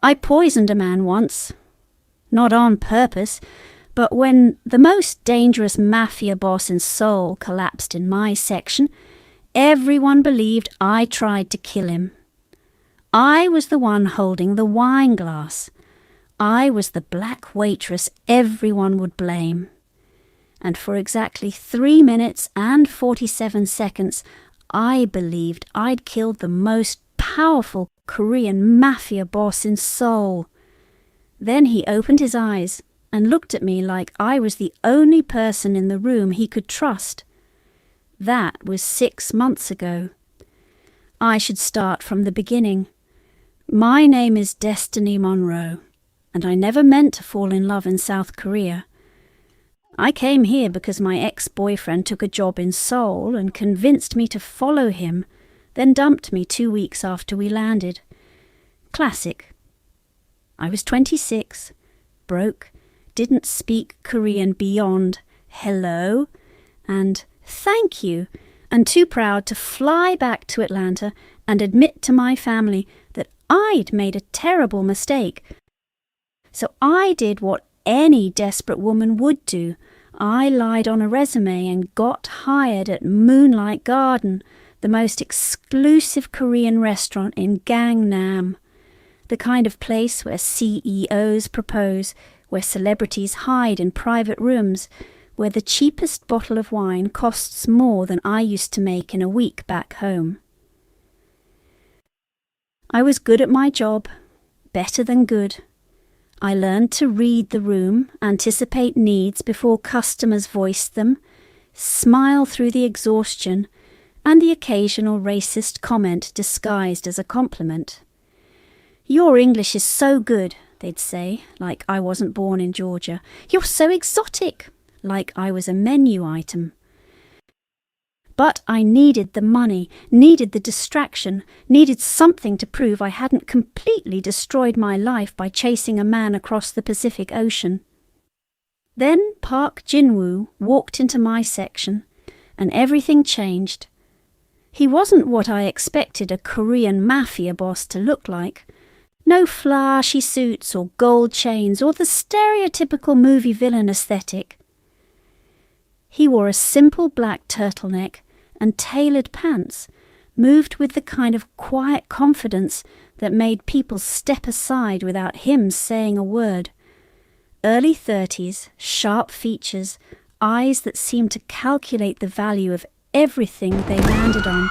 I poisoned a man once. Not on purpose, but when the most dangerous Mafia boss in Seoul collapsed in my section, everyone believed I tried to kill him. I was the one holding the wine glass. I was the black waitress everyone would blame. And for exactly 3 minutes and 47 seconds, I believed I'd killed the most powerful Korean Mafia boss in Seoul. Then he opened his eyes and looked at me like I was the only person in the room he could trust. That was 6 months ago. I should start from the beginning. My name is Destiny Monroe, and I never meant to fall in love in South Korea. I came here because my ex-boyfriend took a job in Seoul and convinced me to follow him, then dumped me 2 weeks after we landed. Classic. I was 26, broke, didn't speak Korean beyond hello and thank you, and too proud to fly back to Atlanta and admit to my family that I'd made a terrible mistake. So I did what any desperate woman would do. I lied on a resume and got hired at Moonlight Garden, the most exclusive Korean restaurant in Gangnam. The kind of place where CEOs propose, where celebrities hide in private rooms, where the cheapest bottle of wine costs more than I used to make in a week back home. I was good at my job, better than good. I learned to read the room, anticipate needs before customers voiced them, smile through the exhaustion, and the occasional racist comment disguised as a compliment. "Your English is so good," they'd say, like I wasn't born in Georgia. "You're so exotic," like I was a menu item. But I needed the money, needed the distraction, needed something to prove I hadn't completely destroyed my life by chasing a man across the Pacific Ocean. Then Park Jin-woo walked into my section, and everything changed. He wasn't what I expected a Korean Mafia boss to look like. No flashy suits or gold chains or the stereotypical movie villain aesthetic. He wore a simple black turtleneck and tailored pants, moved with the kind of quiet confidence that made people step aside without him saying a word. Early 30s, sharp features, eyes that seemed to calculate the value of everything they landed on.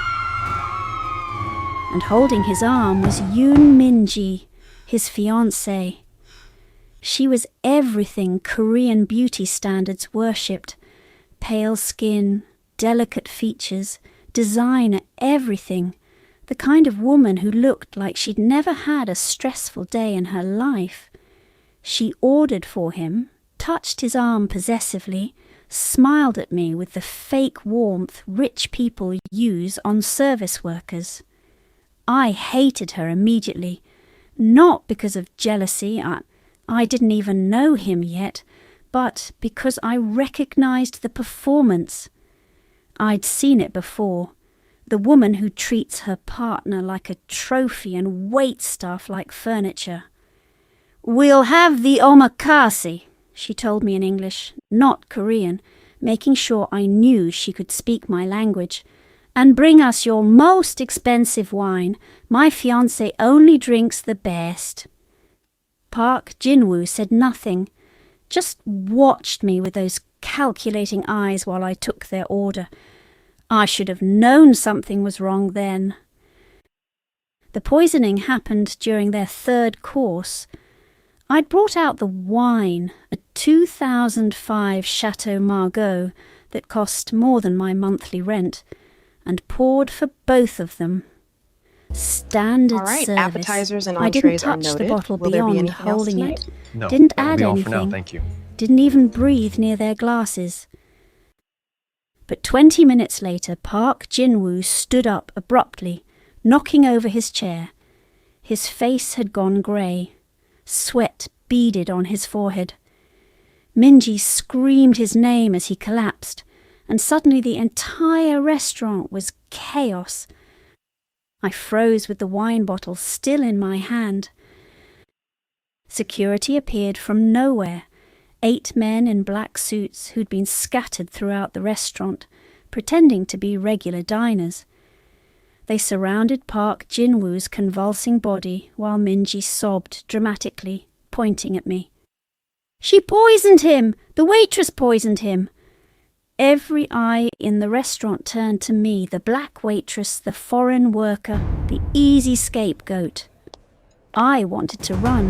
And holding his arm was Yoon Min-ji, his fiancée. She was everything Korean beauty standards worshipped. Pale skin, delicate features, designer everything. The kind of woman who looked like she'd never had a stressful day in her life. She ordered for him, touched his arm possessively, smiled at me with the fake warmth rich people use on service workers. I hated her immediately, not because of jealousy, I didn't even know him yet, but because I recognized the performance. I'd seen it before, the woman who treats her partner like a trophy and weights stuff like furniture. "We'll have the omakase," she told me in English, not Korean, making sure I knew she could speak my language. "And bring us your most expensive wine. My fiancé only drinks the best." Park Jin-woo said nothing, just watched me with those calculating eyes while I took their order. I should have known something was wrong then. The poisoning happened during their third course. I'd brought out the wine, a 2005 Chateau Margaux that cost more than my monthly rent, and poured for both of them. Standard All right, service. appetizers and I didn't entrees are touch the noted. bottle Will there be beyond anything else holding tonight? it. No, Didn't that'll add be all anything. for now, thank you. Didn't even breathe near their glasses. But 20 minutes later, Park Jin-woo stood up abruptly, knocking over his chair. His face had gone grey. Sweat beaded on his forehead. Minji screamed his name as he collapsed, and suddenly the entire restaurant was chaos. I froze with the wine bottle still in my hand. Security appeared from nowhere. 8 men in black suits who'd been scattered throughout the restaurant, pretending to be regular diners. They surrounded Park Jin-woo's convulsing body while Minji sobbed dramatically, pointing at me. "She poisoned him! The waitress poisoned him!" Every eye in the restaurant turned to me, the black waitress, the foreign worker, the easy scapegoat. I wanted to run.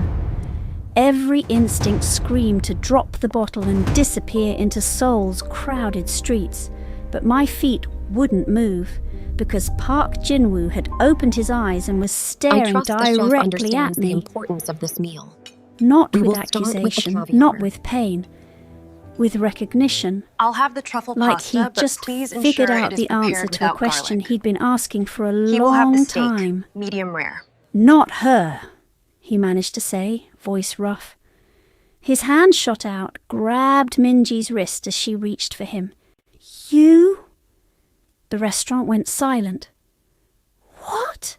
Every instinct screamed to drop the bottle and disappear into Seoul's crowded streets, but my feet wouldn't move because Park Jin-woo had opened his eyes and was staring directly at me. The importance of this meal. Not with accusation, not with pain, with recognition. I'll have the truffle like pasta, he'd just figured out the answer to a question he'd been asking for a long time. Medium rare. "Not her," he managed to say, voice rough. His hand shot out, grabbed Minji's wrist as she reached for him. "You?" The restaurant went silent. "What?"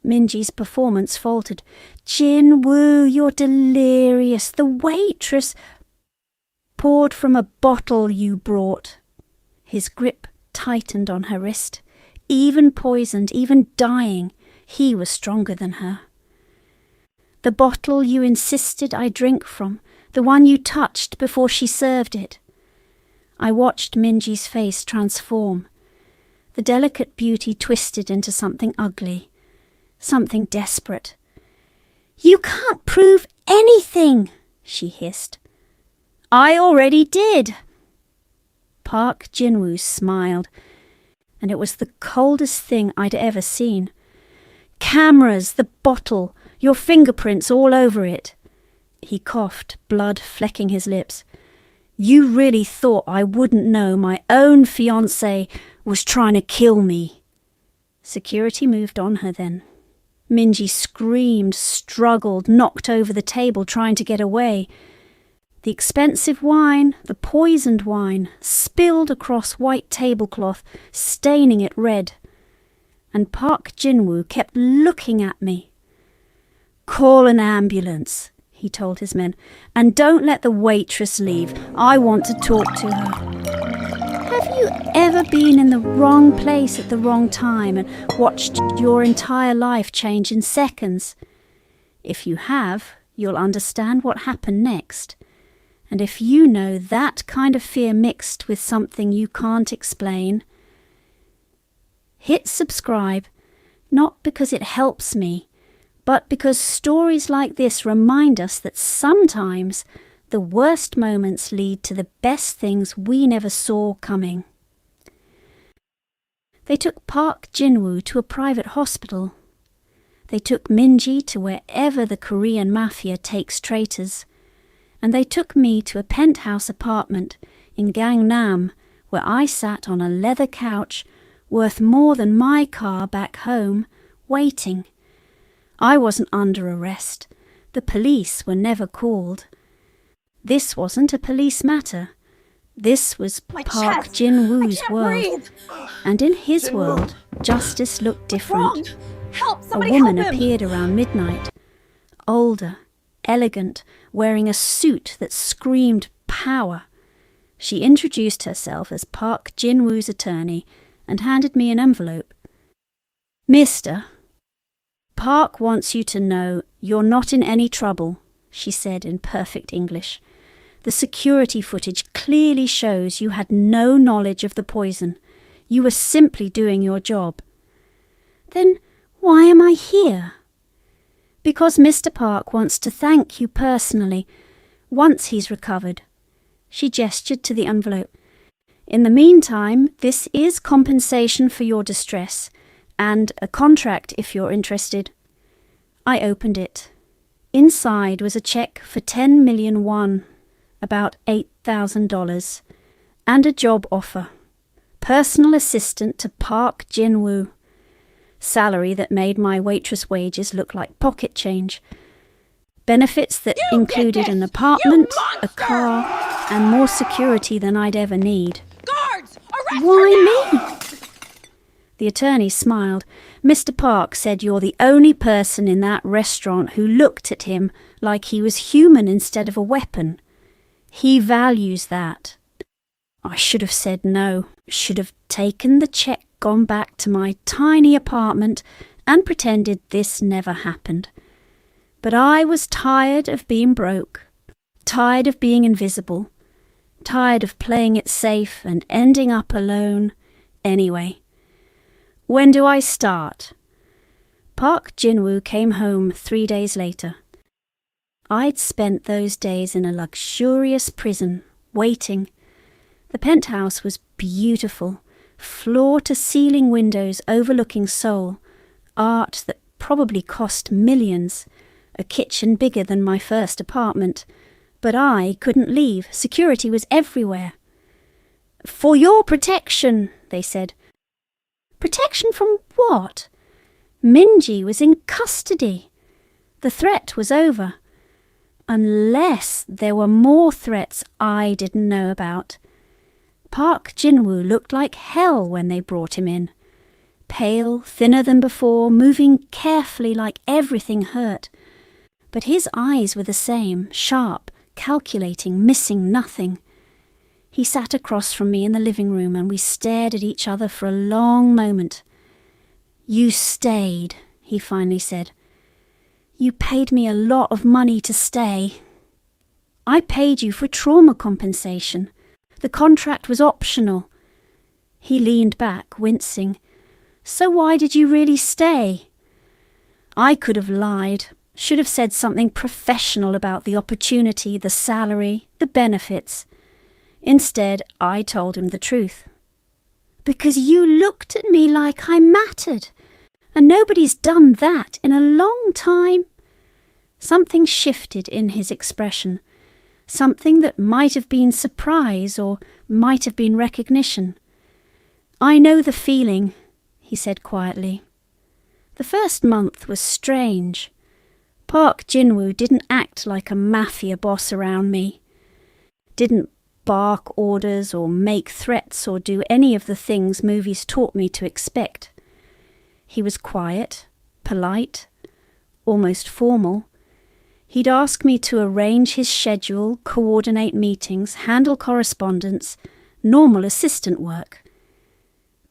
Minji's performance faltered. "Jin-woo, you're delirious. The waitress poured from a bottle you brought." His grip tightened on her wrist. Even poisoned, even dying, he was stronger than her. "The bottle you insisted I drink from, the one you touched before she served it." I watched Minji's face transform. The delicate beauty twisted into something ugly, something desperate. "You can't prove anything," she hissed. "I already did." Park Jin-woo smiled, and it was the coldest thing I'd ever seen. "Cameras, the bottle, your fingerprints all over it." He coughed, blood flecking his lips. "You really thought I wouldn't know my own fiancée was trying to kill me." Security moved on her then. Minji screamed, struggled, knocked over the table trying to get away. The expensive wine, the poisoned wine, spilled across white tablecloth, staining it red. And Park Jin-woo kept looking at me. "Call an ambulance," he told his men, "and don't let the waitress leave. I want to talk to her." Have you ever been in the wrong place at the wrong time and watched your entire life change in seconds? If you have, you'll understand what happened next. And if you know that kind of fear mixed with something you can't explain, hit subscribe, not because it helps me, but because stories like this remind us that sometimes the worst moments lead to the best things we never saw coming. They took Park Jin-woo to a private hospital. They took Minji to wherever the Korean Mafia takes traitors. And they took me to a penthouse apartment in Gangnam, where I sat on a leather couch worth more than my car back home, waiting. I wasn't under arrest. The police were never called. This wasn't a police matter. This was Park Jin-woo's world. And in his world, justice looked different. A woman appeared around midnight, older, elegant, wearing a suit that screamed power. She introduced herself as Park Jin-woo's attorney and handed me an envelope. "Mister, Park wants you to know you're not in any trouble," she said in perfect English. "The security footage clearly shows you had no knowledge of the poison. You were simply doing your job." "Then why am I here?" "Because Mr. Park wants to thank you personally, once he's recovered." She gestured to the envelope. "In the meantime, this is compensation for your distress, and a contract if you're interested." I opened it. Inside was a check for 10 million won, about $8,000, and a job offer. Personal assistant to Park Jin-woo. Salary that made my waitress wages look like pocket change. Benefits that included an apartment, a car, and more security than I'd ever need. Guards! Arrest Why me? The attorney smiled. Mr. Park said you're the only person in that restaurant who looked at him like he was human instead of a weapon. He values that. I should have said no, should have taken the check, gone back to my tiny apartment and pretended this never happened. But I was tired of being broke, tired of being invisible, tired of playing it safe and ending up alone anyway. When do I start? Park Jin-woo came home 3 days later. I'd spent those days in a luxurious prison, waiting. The penthouse was beautiful, floor-to-ceiling windows overlooking Seoul, art that probably cost millions, a kitchen bigger than my first apartment. But I couldn't leave. Security was everywhere. For your protection, they said. Protection from what? Minji was in custody. The threat was over. Unless there were more threats I didn't know about. Park Jin-woo looked like hell when they brought him in. Pale, thinner than before, moving carefully like everything hurt. But his eyes were the same, sharp, calculating, missing nothing. He sat across from me in the living room and we stared at each other for a long moment. You stayed, he finally said. You paid me a lot of money to stay. I paid you for trauma compensation. The contract was optional. He leaned back, wincing. So why did you really stay? I could have lied, should have said something professional about the opportunity, the salary, the benefits. Instead, I told him the truth. Because you looked at me like I mattered, and nobody's done that in a long time. Something shifted in his expression, something that might have been surprise or might have been recognition. I know the feeling, he said quietly. The first month was strange. Park Jin-woo didn't act like a mafia boss around me. Didn't bark orders or make threats or do any of the things movies taught me to expect. He was quiet, polite, almost formal. He'd ask me to arrange his schedule, coordinate meetings, handle correspondence, normal assistant work.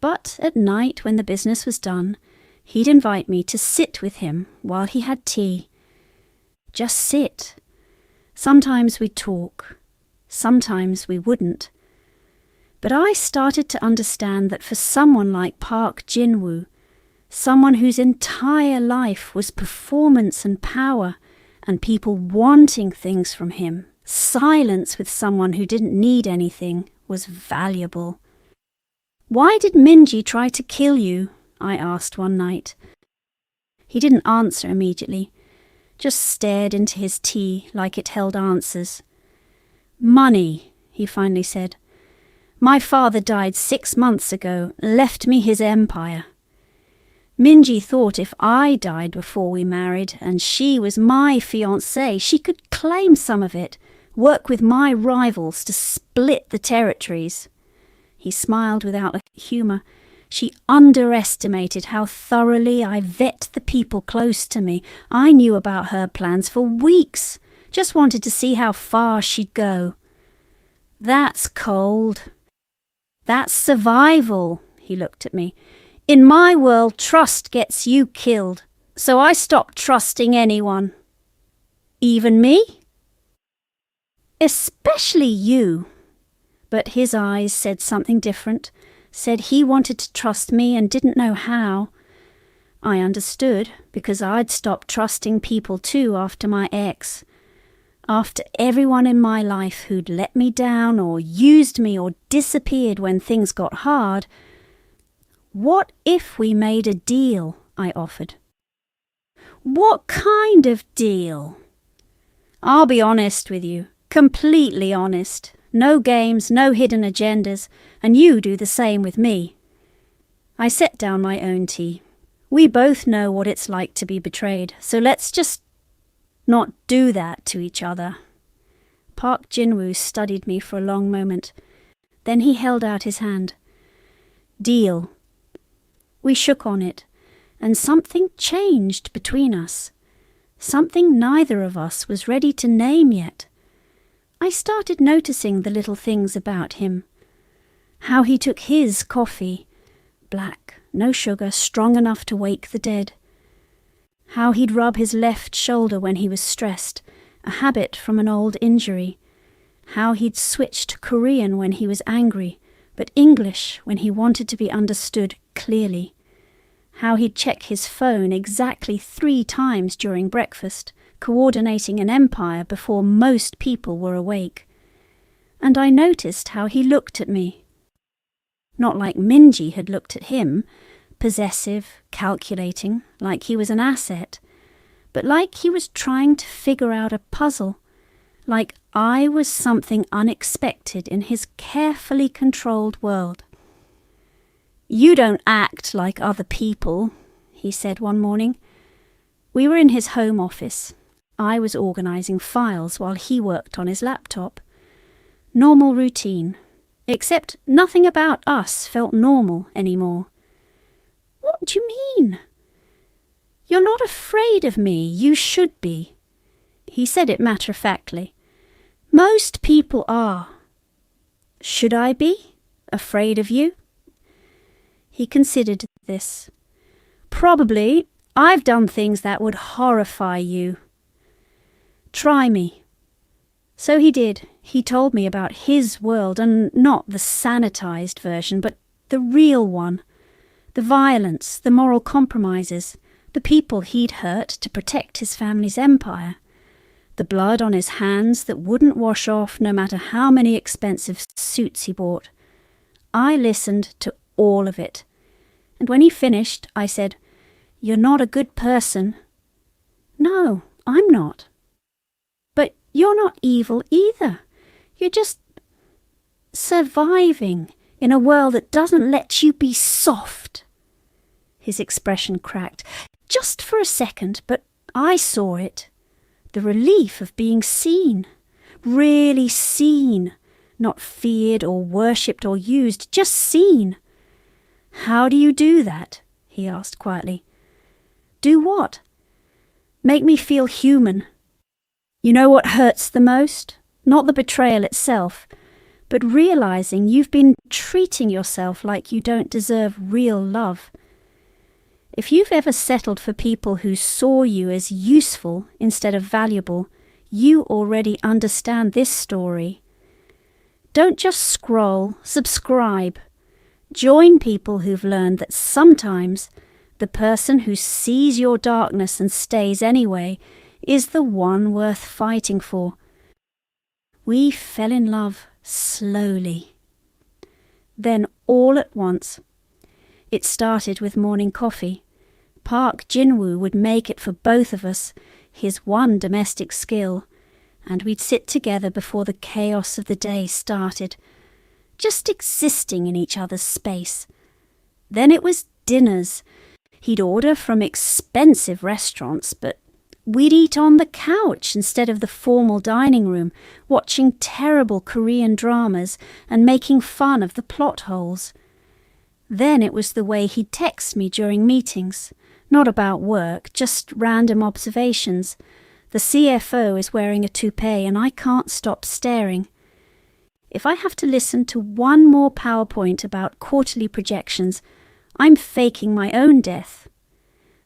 But at night, when the business was done, he'd invite me to sit with him while he had tea. Just sit. Sometimes we'd talk. Sometimes we wouldn't. But I started to understand that for someone like Park Jin-woo, someone whose entire life was performance and power, and people wanting things from him, silence with someone who didn't need anything was valuable. Why did Minji try to kill you? I asked one night. He didn't answer immediately, just stared into his tea like it held answers. Money, he finally said. My father died 6 months ago, left me his empire. Minji thought if I died before we married and she was my fiancée, she could claim some of it, work with my rivals to split the territories. He smiled without humour. She underestimated how thoroughly I vet the people close to me. I knew about her plans for weeks, just wanted to see how far she'd go. That's cold. That's survival, he looked at me. In my world, trust gets you killed, so I stopped trusting anyone. Even me? Especially you. But his eyes said something different, said he wanted to trust me and didn't know how. I understood, because I'd stopped trusting people too after my ex. After everyone in my life who'd let me down or used me or disappeared when things got hard. What if we made a deal? I offered. What kind of deal? I'll be honest with you, completely honest. No games, no hidden agendas, and you do the same with me. I set down my own tea. We both know what it's like to be betrayed, so let's just not do that to each other. Park Jin-woo studied me for a long moment. Then he held out his hand. Deal. We shook on it, and something changed between us. Something neither of us was ready to name yet. I started noticing the little things about him. How he took his coffee, black, no sugar, strong enough to wake the dead. How he'd rub his left shoulder when he was stressed, a habit from an old injury. How he'd switch to Korean when he was angry, but English when he wanted to be understood clearly. How he'd check his phone exactly 3 times during breakfast, coordinating an empire before most people were awake. And I noticed how he looked at me. Not like Minji had looked at him, possessive, calculating, like he was an asset, but like he was trying to figure out a puzzle, like I was something unexpected in his carefully controlled world. "You don't act like other people," he said one morning. We were in his home office. I was organising files while he worked on his laptop. Normal routine, except nothing about us felt normal anymore. "What do you mean?" "You're not afraid of me. You should be." He said it matter-of-factly. "Most people are." "Should I be? Afraid of you?" He considered this. "Probably. I've done things that would horrify you." "Try me." So he did. He told me about his world, and not the sanitized version, but the real one. The violence, the moral compromises, the people he'd hurt to protect his family's empire. The blood on his hands that wouldn't wash off no matter how many expensive suits he bought. I listened to all of it. And when he finished, I said, "You're not a good person." "No, I'm not." "But you're not evil either. You're just surviving in a world that doesn't let you be soft." His expression cracked, just for a second, but I saw it. The relief of being seen, really seen, not feared or worshipped or used, just seen. "How do you do that?" he asked quietly. "Do what?" "Make me feel human. You know what hurts the most? Not the betrayal itself, but realizing you've been treating yourself like you don't deserve real love. If you've ever settled for people who saw you as useful instead of valuable, you already understand this story. Don't just scroll, subscribe. Join people who've learned that sometimes the person who sees your darkness and stays anyway is the one worth fighting for. We fell in love slowly. Then all at once. It started with morning coffee. Park Jin-woo would make it for both of us, his one domestic skill, and we'd sit together before the chaos of the day started, just existing in each other's space. Then it was dinners. He'd order from expensive restaurants, but we'd eat on the couch instead of the formal dining room, watching terrible Korean dramas and making fun of the plot holes. Then it was the way he'd text me during meetings, not about work, just random observations. The CFO is wearing a toupee and I can't stop staring. If I have to listen to one more PowerPoint about quarterly projections, I'm faking my own death.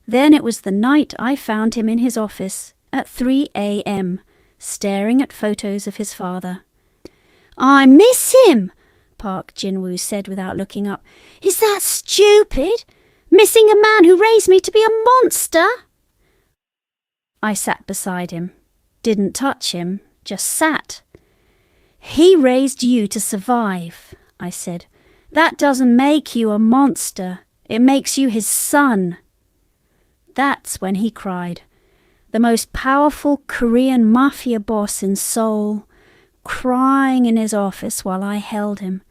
Then it was the night I found him in his office at 3 a.m, staring at photos of his father. "I miss him," Park Jin-woo said without looking up. "Is that stupid? Missing a man who raised me to be a monster?" I sat beside him. Didn't touch him, just sat. "He raised you to survive," I said. "That doesn't make you a monster. It makes you his son." That's when he cried. The most powerful Korean Mafia boss in Seoul, crying in his office while I held him.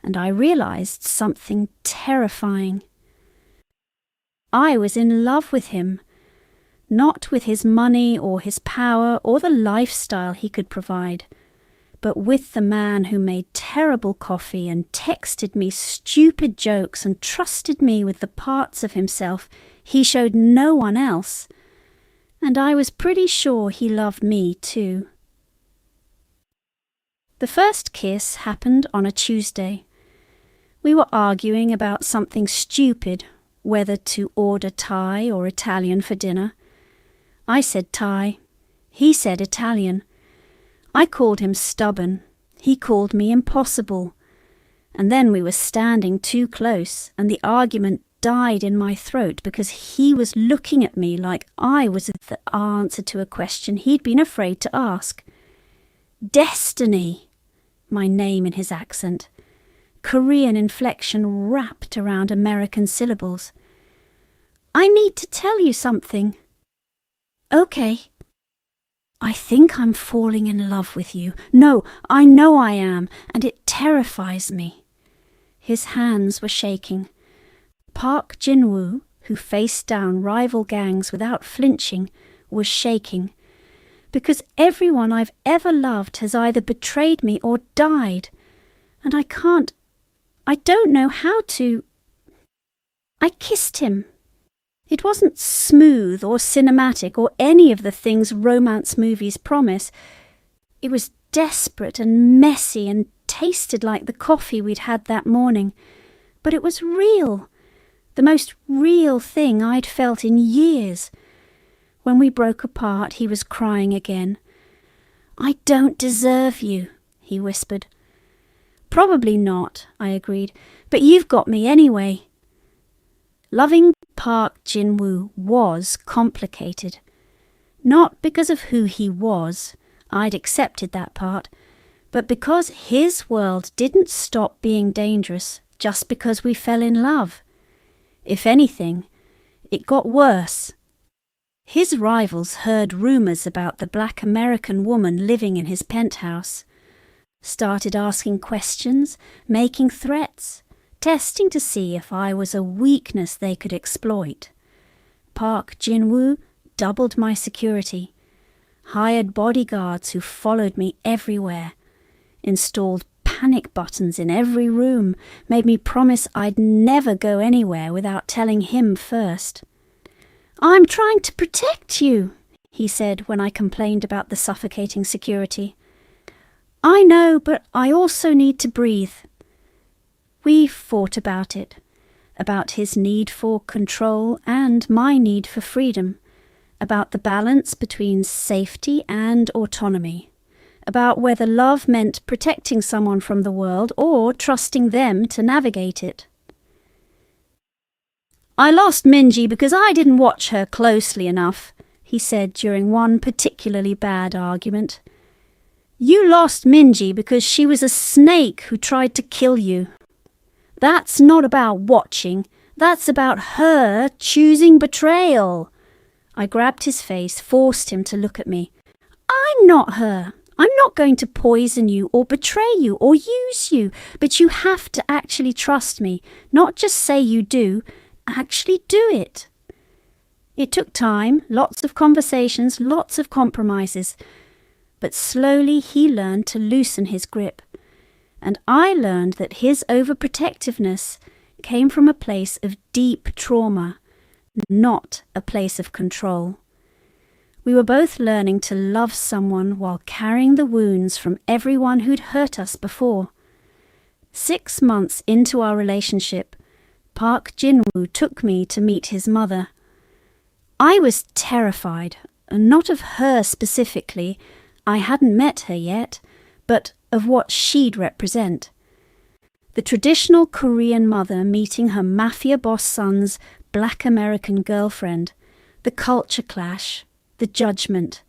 And I realized something terrifying. I was in love with him, not with his money or his power or the lifestyle he could provide, but with the man who made terrible coffee and texted me stupid jokes and trusted me with the parts of himself he showed no one else. And I was pretty sure he loved me too. The first kiss happened on a Tuesday. We were arguing about something stupid, whether to order Thai or Italian for dinner. I said Thai. He said Italian. I called him stubborn. He called me impossible. And then we were standing too close, and the argument died in my throat because he was looking at me like I was the answer to a question he'd been afraid to ask. Destiny, my name in his accent. Korean inflection wrapped around American syllables. I need to tell you something. Okay. I think I'm falling in love with you. No, I know I am, and it terrifies me. His hands were shaking. Park Jin-woo, who faced down rival gangs without flinching, was shaking. Because everyone I've ever loved has either betrayed me or died. And I don't know how to... I kissed him. It wasn't smooth or cinematic or any of the things romance movies promise. It was desperate and messy and tasted like the coffee we'd had that morning. But it was real. The most real thing I'd felt in years. When we broke apart, he was crying again. I don't deserve you, he whispered. Probably not, I agreed, but you've got me anyway. Loving Park Jin-woo was complicated. Not because of who he was, I'd accepted that part, but because his world didn't stop being dangerous just because we fell in love. If anything, it got worse. His rivals heard rumours about the black American woman living in his penthouse, started asking questions, making threats, testing to see if I was a weakness they could exploit. Park Jin-woo doubled my security, hired bodyguards who followed me everywhere, installed panic buttons in every room, made me promise I'd never go anywhere without telling him first. I'm trying to protect you, he said when I complained about the suffocating security. I know, but I also need to breathe. We fought about it, about his need for control and my need for freedom, about the balance between safety and autonomy, about whether love meant protecting someone from the world or trusting them to navigate it. I lost Minji because I didn't watch her closely enough, he said during one particularly bad argument. You lost Minji because she was a snake who tried to kill you. That's not about watching. That's about her choosing betrayal. I grabbed his face, forced him to look at me. I'm not her. I'm not going to poison you or betray you or use you, but you have to actually trust me, not just say you do, actually do it. It took time, lots of conversations, lots of compromises, but slowly he learned to loosen his grip. And I learned that his overprotectiveness came from a place of deep trauma, not a place of control. We were both learning to love someone while carrying the wounds from everyone who'd hurt us before. 6 months into our relationship, Park Jin-woo took me to meet his mother. I was terrified, not of her specifically, I hadn't met her yet, but of what she'd represent. The traditional Korean mother meeting her Mafia boss son's black American girlfriend, the culture clash, the judgment.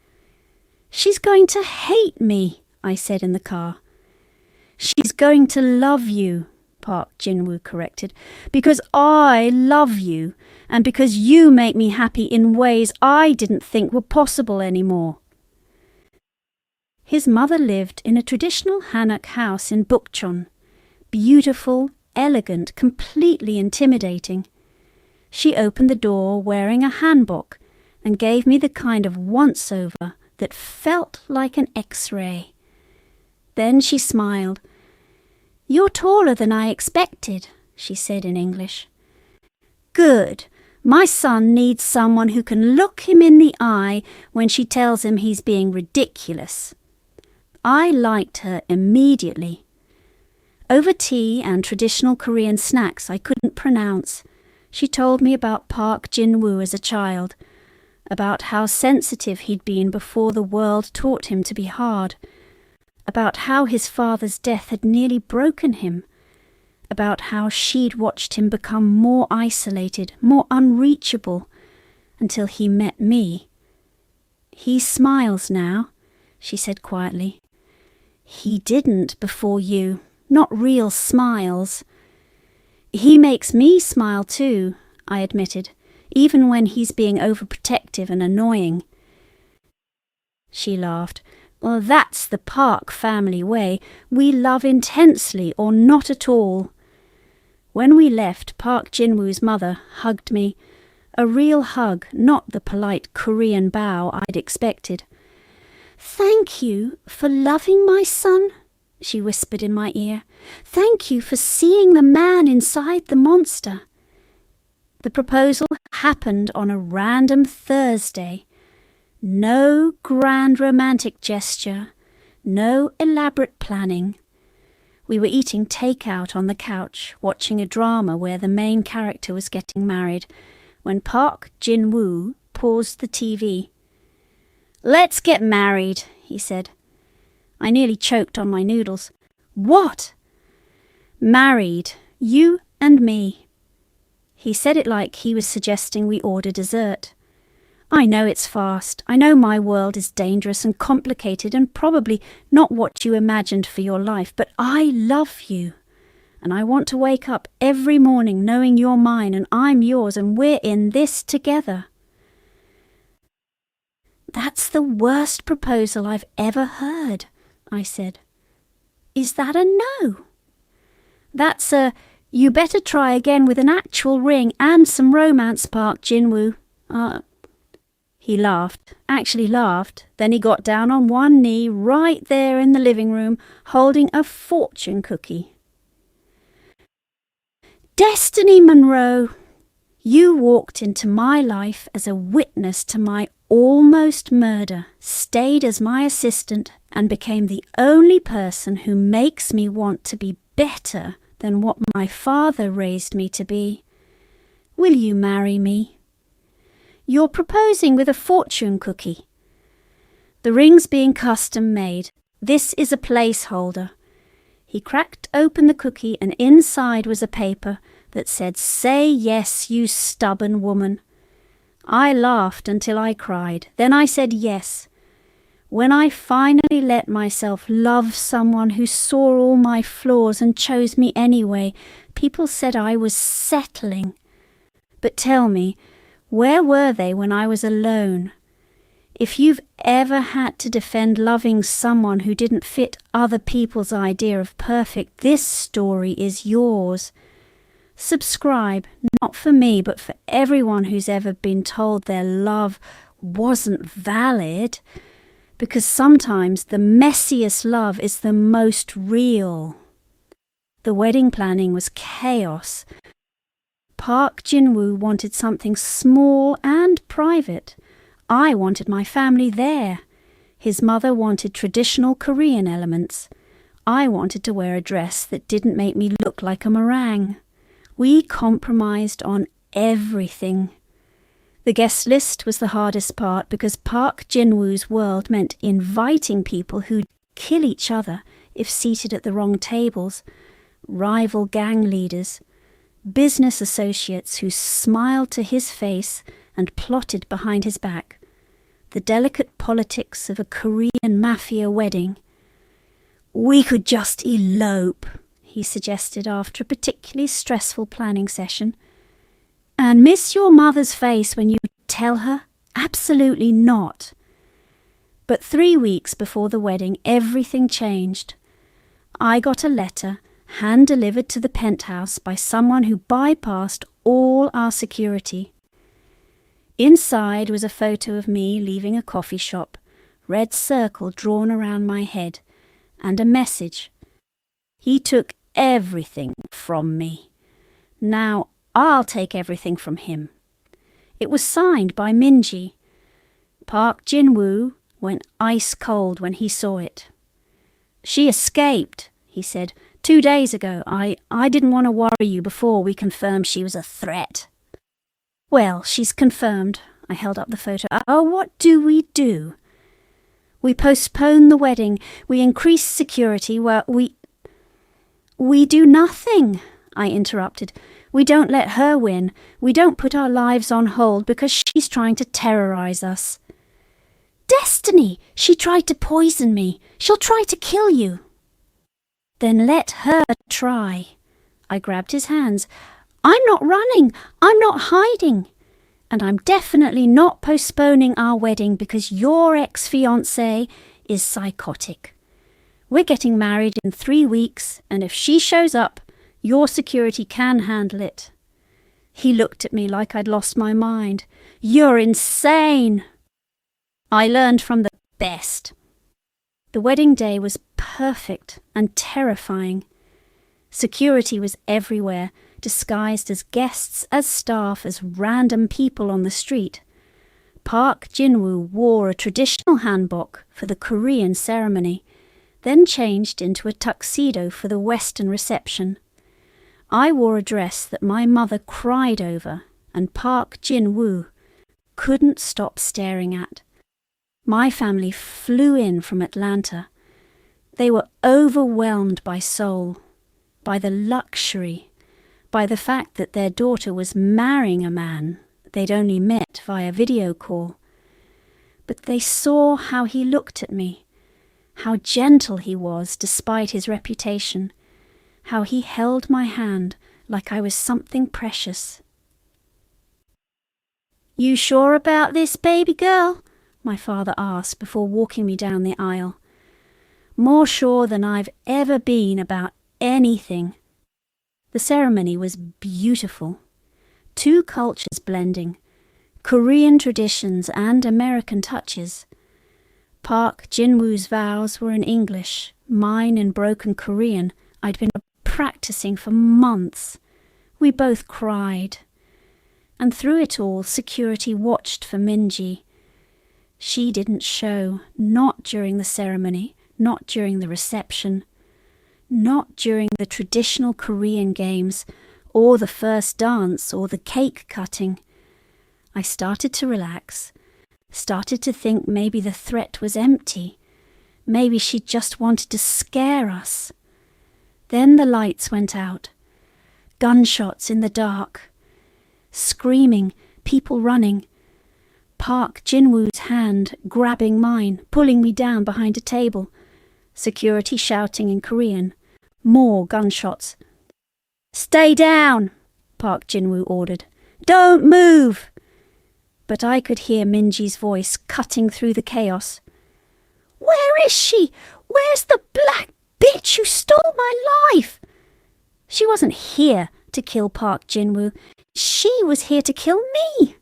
She's going to hate me, I said in the car. She's going to love you, Park Jin-woo corrected, because I love you, and because you make me happy in ways I didn't think were possible anymore. His mother lived in a traditional Hanok house in Bukchon. Beautiful, elegant, completely intimidating. She opened the door wearing a hanbok and gave me the kind of once-over that felt like an X-ray. Then she smiled. "You're taller than I expected," she said in English. "Good. My son needs someone who can look him in the eye when she tells him he's being ridiculous." I liked her immediately. Over tea and traditional Korean snacks I couldn't pronounce, she told me about Park Jin-woo as a child, about how sensitive he'd been before the world taught him to be hard, about how his father's death had nearly broken him, about how she'd watched him become more isolated, more unreachable, until he met me. "He smiles now," she said quietly. "He didn't before you, not real smiles." "He makes me smile too," I admitted, "even when he's being overprotective and annoying." She laughed. "Well, that's the Park family way. We love intensely or not at all." When we left, Park Jin-woo's mother hugged me. A real hug, not the polite Korean bow I'd expected. "Thank you for loving my son," she whispered in my ear. "Thank you for seeing the man inside the monster." The proposal happened on a random Thursday. No grand romantic gesture, no elaborate planning. We were eating takeout on the couch, watching a drama where the main character was getting married, when Park Jin-woo paused the TV. "Let's get married," he said. I nearly choked on my noodles. "What?" "Married, you and me." He said it like he was suggesting we order dessert. I know it's fast. I know my world is dangerous and complicated and probably not what you imagined for your life, but I love you. And I want to wake up every morning knowing you're mine and I'm yours and we're in this together. "That's the worst proposal I've ever heard," I said. "Is that a no?" "That's a, you better try again with an actual ring and some romance, Park Jin-woo." He laughed, actually laughed. Then he got down on one knee right there in the living room, holding a fortune cookie. "Destiny Monroe, you walked into my life as a witness to my almost murder, stayed as my assistant, and became the only person who makes me want to be better than what my father raised me to be. Will you marry me?" "You're proposing with a fortune cookie." "The ring's being custom made. This is a placeholder." He cracked open the cookie and inside was a paper that said, "Say yes, you stubborn woman." I laughed until I cried. Then I said yes. When I finally let myself love someone who saw all my flaws and chose me anyway, people said I was settling. But tell me, where were they when I was alone? If you've ever had to defend loving someone who didn't fit other people's idea of perfect, this story is yours. Subscribe, not for me, but for everyone who's ever been told their love wasn't valid, because sometimes the messiest love is the most real. The wedding planning was chaos. Park Jin-woo wanted something small and private. I wanted my family there. His mother wanted traditional Korean elements. I wanted to wear a dress that didn't make me look like a meringue. We compromised on everything. The guest list was the hardest part because Park Jin-woo's world meant inviting people who'd kill each other if seated at the wrong tables, rival gang leaders, business associates who smiled to his face and plotted behind his back, the delicate politics of a Korean Mafia wedding. "We could just elope," he suggested after a particularly stressful planning session. "And miss your mother's face when you tell her? Absolutely not." But 3 weeks before the wedding, everything changed. I got a letter hand-delivered to the penthouse by someone who bypassed all our security. Inside was a photo of me leaving a coffee shop, red circle drawn around my head, and a message. He took everything from me. Now I'll take everything from him. It was signed by Minji. Park Jin-woo went ice cold when he saw it. "She escaped," he said, "2 days ago. I didn't want to worry you before we confirmed she was a threat." "Well, she's confirmed." I held up the photo. "Oh, what do? We postpone the wedding. We increase security. Well, we do nothing," I interrupted. "We don't let her win. We don't put our lives on hold because she's trying to terrorize us." "Destiny! She tried to poison me. She'll try to kill you." "Then let her try." I grabbed his hands. "I'm not running. I'm not hiding. And I'm definitely not postponing our wedding because your ex-fiancé is psychotic. We're getting married in 3 weeks, and if she shows up, your security can handle it." He looked at me like I'd lost my mind. "You're insane." I learned from the best. The wedding day was perfect and terrifying. Security was everywhere, disguised as guests, as staff, as random people on the street. Park Jin-woo wore a traditional hanbok for the Korean ceremony, then changed into a tuxedo for the Western reception. I wore a dress that my mother cried over, and Park Jin-woo couldn't stop staring at. My family flew in from Atlanta. They were overwhelmed by Seoul, by the luxury, by the fact that their daughter was marrying a man they'd only met via video call. But they saw how he looked at me, how gentle he was despite his reputation, how he held my hand like I was something precious. "You sure about this, baby girl?" my father asked before walking me down the aisle. "More sure than I've ever been about anything." The ceremony was beautiful. 2 cultures blending, Korean traditions and American touches. Park Jin-woo's vows were in English, mine in broken Korean. I'd been practicing for months. We both cried. And through it all, security watched for Minji. She didn't show, not during the ceremony, not during the reception, not during the traditional Korean games, or the first dance, or the cake cutting. I started to relax, started to think maybe the threat was empty. Maybe she just wanted to scare us. Then the lights went out. Gunshots in the dark. Screaming, people running. Park Jin-woo's hand grabbing mine, pulling me down behind a table. Security shouting in Korean. More gunshots. "Stay down," Park Jin-woo ordered. "Don't move." But I could hear Minji's voice cutting through the chaos. "Where is she? Where's the black bitch who stole my life?" She wasn't here to kill Park Jin-woo. She was here to kill me.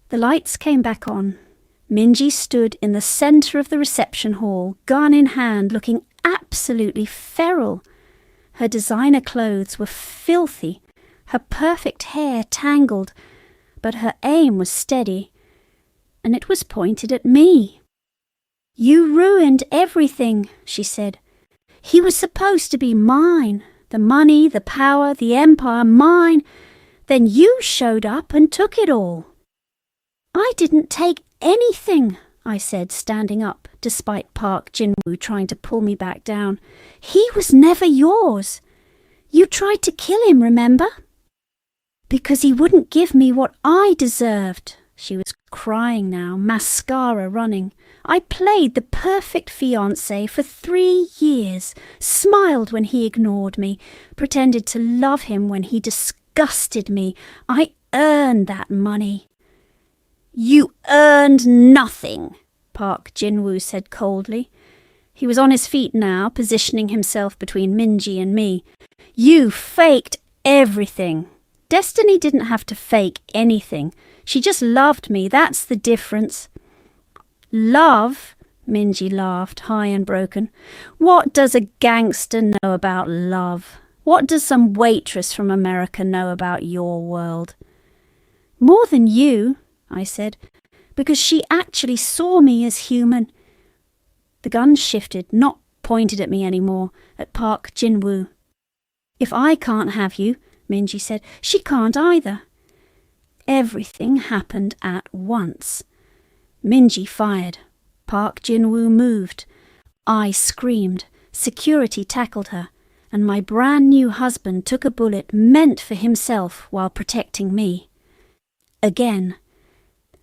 The lights came back on. Minji stood in the centre of the reception hall, gun in hand, looking absolutely feral. Her designer clothes were filthy, her perfect hair tangled, but her aim was steady, and it was pointed at me. "You ruined everything," she said. "He was supposed to be mine, the money, the power, the empire, mine. Then you showed up and took it all." "I didn't take anything," I said, standing up, despite Park Jin-woo trying to pull me back down. "He was never yours. You tried to kill him, remember? Because he wouldn't give me what I deserved." She was crying now, mascara running. "I played the perfect fiancé for 3 years, smiled when he ignored me, pretended to love him when he disgusted me. I earned that money." "You earned nothing," Park Jin-woo said coldly. He was on his feet now, positioning himself between Minji and me. "You faked everything." Destiny didn't have to fake anything. She just loved me, that's the difference. "Love," Minji laughed, high and broken. What does a gangster know about love? What does some waitress from America know about your world? More than you, I said, because she actually saw me as human. The gun shifted, not pointed at me anymore, at Park Jin-woo. If I can't have you, Minji said, she can't either. Everything happened at once. Minji fired. Park Jin-woo moved. I screamed. Security tackled her, and my brand new husband took a bullet meant for himself while protecting me. Again.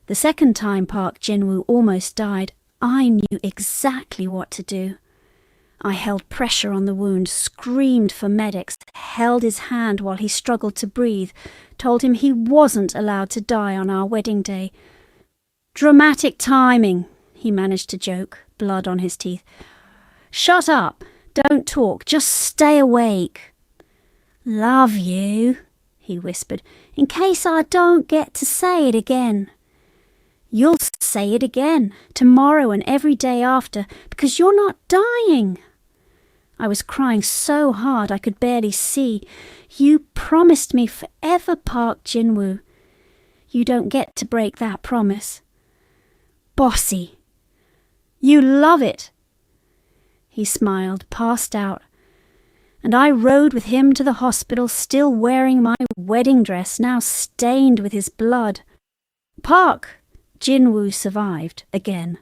The second time Park Jin-woo almost died, I knew exactly what to do. I held pressure on the wound, screamed for medics, held his hand while he struggled to breathe, told him he wasn't allowed to die on our wedding day. Dramatic timing, he managed to joke, blood on his teeth. Shut up, don't talk, just stay awake. Love you, he whispered, in case I don't get to say it again. You'll say it again, tomorrow and every day after, because you're not dying. I was crying so hard I could barely see. You promised me forever, Park Jin-woo. You don't get to break that promise. Bossy. You love it. He smiled, passed out, and I rode with him to the hospital, still wearing my wedding dress, now stained with his blood. Park Jin-woo survived again.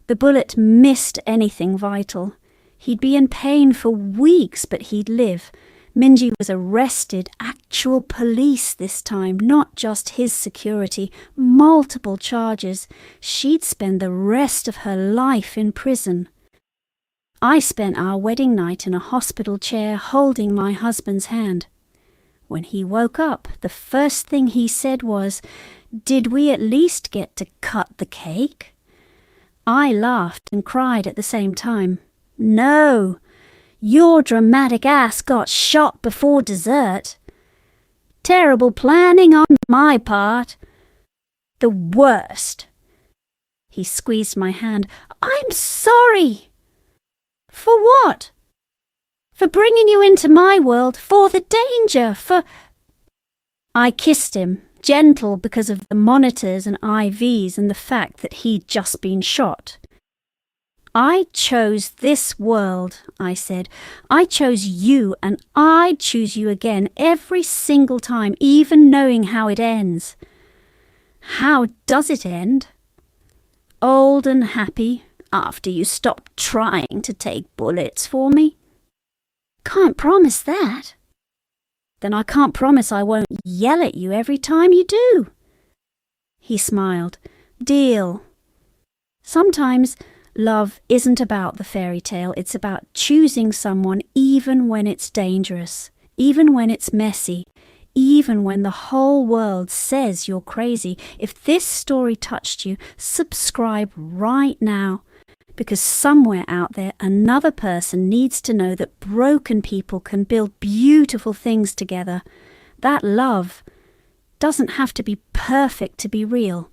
The bullet missed anything vital. He'd be in pain for weeks, but he'd live. Minji was arrested, actual police this time, not just his security, multiple charges. She'd spend the rest of her life in prison. I spent our wedding night in a hospital chair holding my husband's hand. When he woke up, the first thing he said was, "Did we at least get to cut the cake?" I laughed and cried at the same time. No, your dramatic ass got shot before dessert. Terrible planning on my part. The worst. He squeezed my hand. I'm sorry. For what? For bringing you into my world, for the danger, for... I kissed him, gentle because of the monitors and IVs and the fact that he'd just been shot. I chose this world, I said. I chose you, and I'd choose you again every single time, even knowing how it ends. How does it end? Old and happy, after you stop trying to take bullets for me? Can't promise that. Then I can't promise I won't yell at you every time you do. He smiled. Deal. Sometimes love isn't about the fairy tale, it's about choosing someone even when it's dangerous, even when it's messy, even when the whole world says you're crazy. If this story touched you, subscribe right now, because somewhere out there another person needs to know that broken people can build beautiful things together. That love doesn't have to be perfect to be real.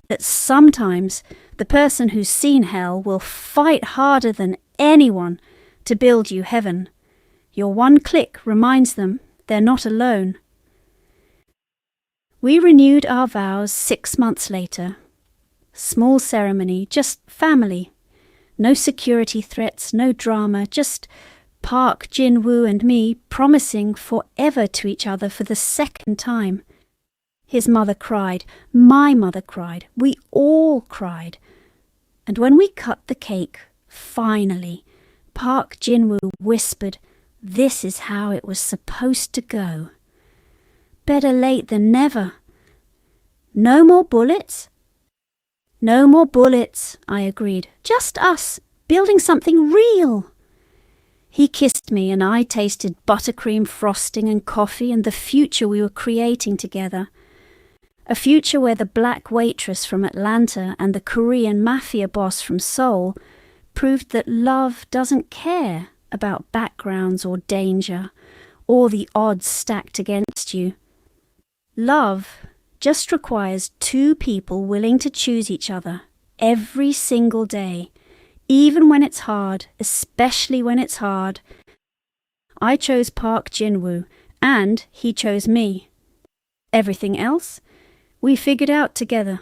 That sometimes the person who's seen hell will fight harder than anyone to build you heaven. Your one click reminds them they're not alone. We renewed our vows 6 months later. Small ceremony, just family. No security threats, no drama, just Park Jin-woo and me promising forever to each other for the second time. His mother cried, my mother cried, we all cried. And when we cut the cake, finally, Park Jin-woo whispered, this is how it was supposed to go. Better late than never. No more bullets? No more bullets, I agreed. Just us, building something real. He kissed me and I tasted buttercream frosting and coffee and the future we were creating together. A future where the black waitress from Atlanta and the Korean Mafia boss from Seoul proved that love doesn't care about backgrounds or danger or the odds stacked against you. Love just requires 2 people willing to choose each other every single day, even when it's hard, especially when it's hard. I chose Park Jin-woo, and he chose me. Everything else, we figured out together.